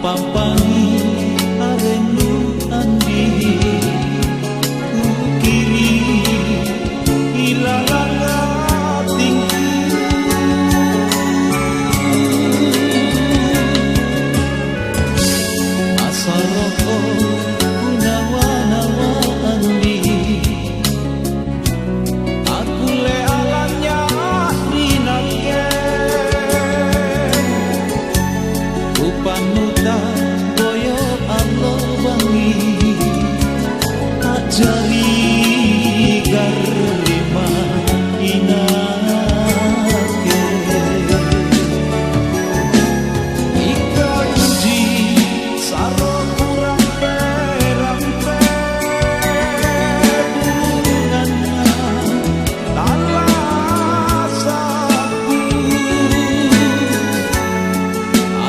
pampani arenu andi ukiri ilalanga tinggi asaroko nawa-nawa andi aku le alanya dinake upanuta boyo Allah wangi ajari garima inake ika uji saro kurang perampe bungannya talasaku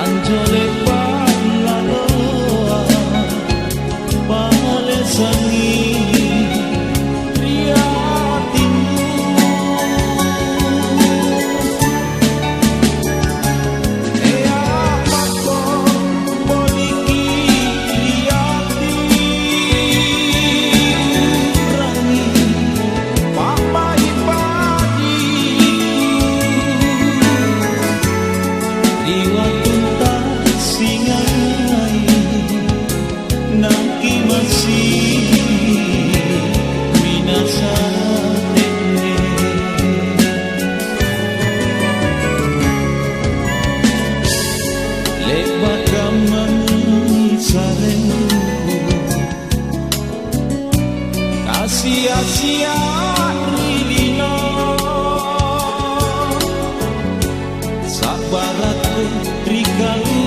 anjole palaloa pale sangi sia-sia rilino sabaratu rikalu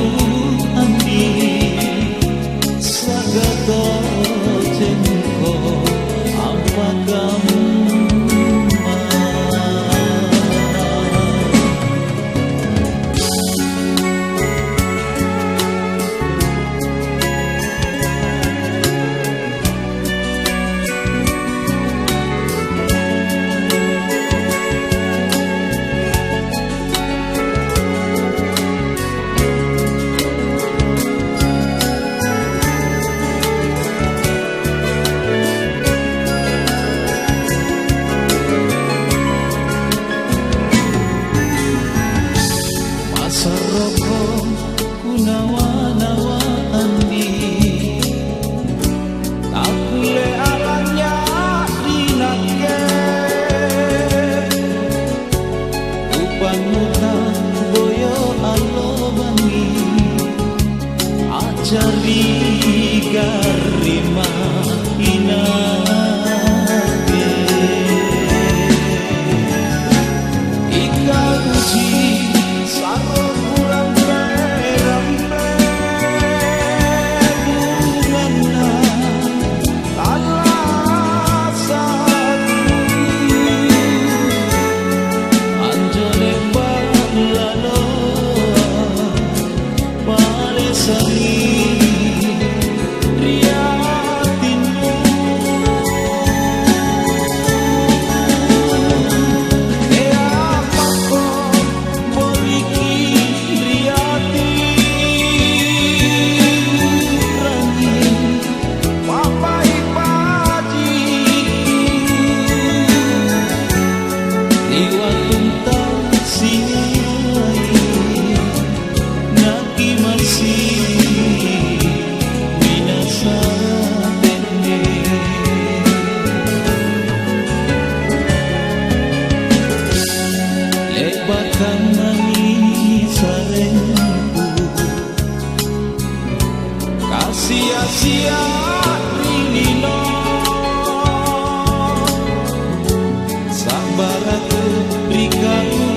andi sagato jengko apa kamu saroko kunawa-nawa andi aku le alanya dinake upanuta boyo Allah wangi ajari garima inake ika uji saro kurang perampe bunganna talasaku anjole palaloa pale sangi riatinu sia-sia rilino sabaratu rikalu